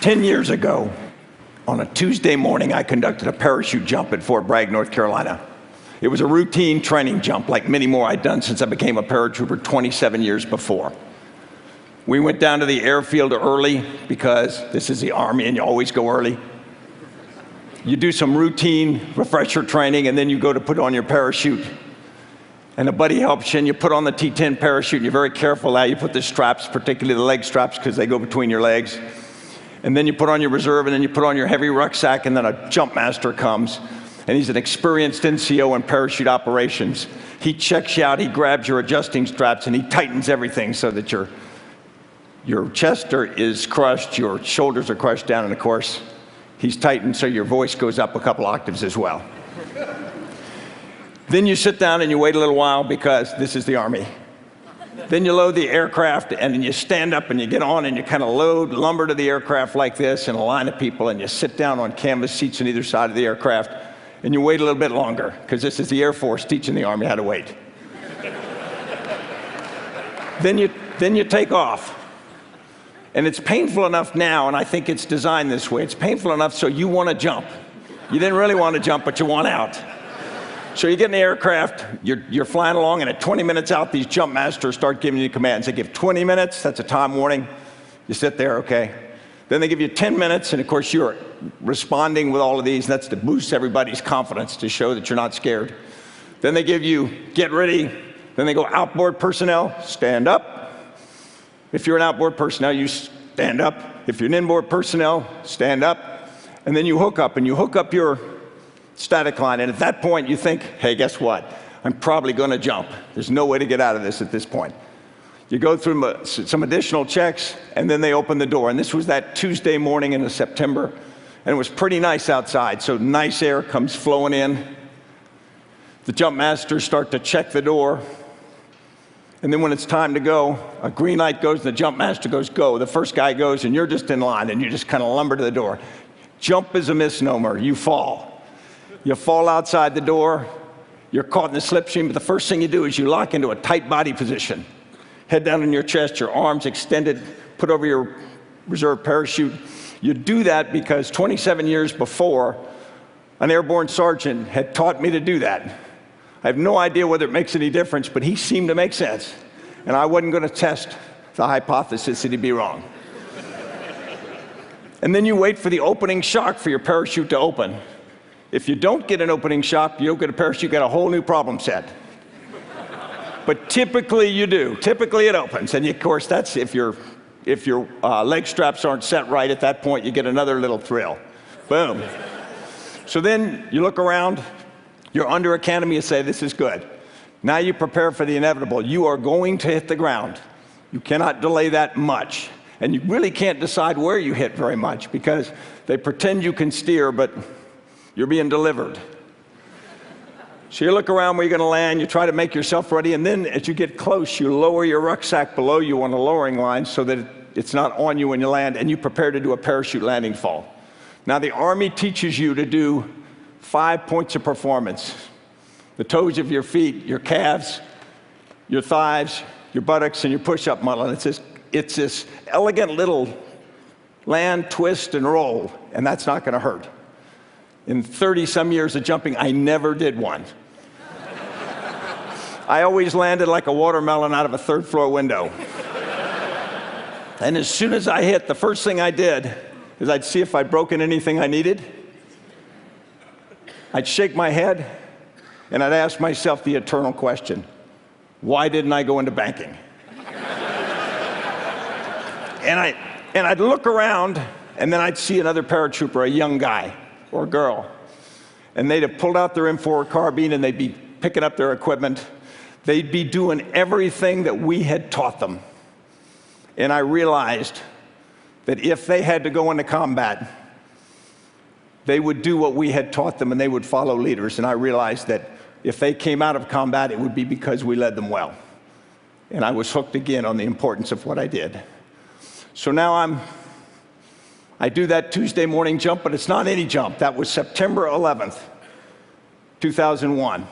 10 years ago, on a Tuesday morning, I conducted a parachute jump at Fort Bragg, North Carolina. It was a routine training jump, like many more I'd done since I became a paratrooper 27 years before. We went down to the airfield early because this is the Army and you always go early. You do some routine refresher training and then you go to put on your parachute. And a buddy helps you and you put on the T10 parachute and you're very careful how you put the straps, particularly the leg straps because they go between your legs. And then you put on your reserve and then you put on your heavy rucksack and then a jump master comes. And he's an experienced NCO in parachute operations. He checks you out, he grabs your adjusting straps and he tightens everything so that your chest is crushed, your shoulders are crushed down, and of course, he's tightened so your voice goes up a couple octaves as well. Then you sit down and you wait a little while because this is the Army. Then you load the aircraft and then you stand up and you get on and you kind of load lumber to the aircraft like this in a line of people and you sit down on canvas seats on either side of the aircraft and you wait a little bit longer because this is the Air Force teaching the Army how to wait. Then you take off. And it's painful enough now, and I think it's designed this way, it's painful enough so you want to jump. You didn't really want to jump, but you want out. So you get in the aircraft, you're flying along, and at 20 minutes out, these jump masters start giving you commands. They give 20 minutes, that's a time warning. You sit there, okay. Then they give you 10 minutes, and of course you're responding with all of these, and that's to boost everybody's confidence, to show that you're not scared. Then they give you, get ready. Then they go, outboard personnel, stand up. If you're an outboard personnel, you stand up. If you're an inboard personnel, stand up. And then you hook up, and you hook up your static line. And at that point, you think, hey, guess what? I'm probably going to jump. There's no way to get out of this at this point. You go through some additional checks, and then they open the door. And this was that Tuesday morning in September, and it was pretty nice outside. So nice air comes flowing in. The jump masters start to check the door. And then when it's time to go, a green light goes, and the jump master goes, go. The first guy goes, and you're just in line, and you just kind of lumber to the door. Jump is a misnomer. You fall. You fall outside the door. You're caught in the slipstream, but the first thing you do is you lock into a tight body position. Head down on your chest, your arms extended, put over your reserve parachute. You do that because 27 years before, an airborne sergeant had taught me to do that. I have no idea whether it makes any difference, but he seemed to make sense. And I wasn't going to test the hypothesis that he'd be wrong. And then you wait for the opening shock for your parachute to open. If you don't get an opening shock, you don't get a parachute, you get a whole new problem set. But typically you do. Typically it opens. And of course, that's if your leg straps aren't set right at that point, you get another little thrill. Boom. So then you look around. You're under academy, you say, this is good. Now you prepare for the inevitable. You are going to hit the ground. You cannot delay that much. And you really can't decide where you hit very much because they pretend you can steer, but you're being delivered. So you look around where you're going to land, you try to make yourself ready, and then as you get close, you lower your rucksack below you on a lowering line so that it's not on you when you land, and you prepare to do a parachute landing fall. Now the Army teaches you to do 5 points of performance. The toes of your feet, your calves, your thighs, your buttocks, and your push-up muscle. And it's this elegant little land, twist, and roll, and that's not going to hurt. In 30-some years of jumping, I never did one. I always landed like a watermelon out of a third-floor window. And as soon as I hit, the first thing I did is I'd see if I'd broken anything I needed. I'd shake my head, and I'd ask myself the eternal question, why didn't I go into banking? And I'd look around, and then I'd see another paratrooper, a young guy or girl, and they'd have pulled out their M4 carbine, and they'd be picking up their equipment. They'd be doing everything that we had taught them. And I realized that if they had to go into combat, they would do what we had taught them and they would follow leaders. And I realized that if they came out of combat, it would be because we led them well. And I was hooked again on the importance of what I did. So now I do that Tuesday morning jump, but it's not any jump. That was September 11th, 2001.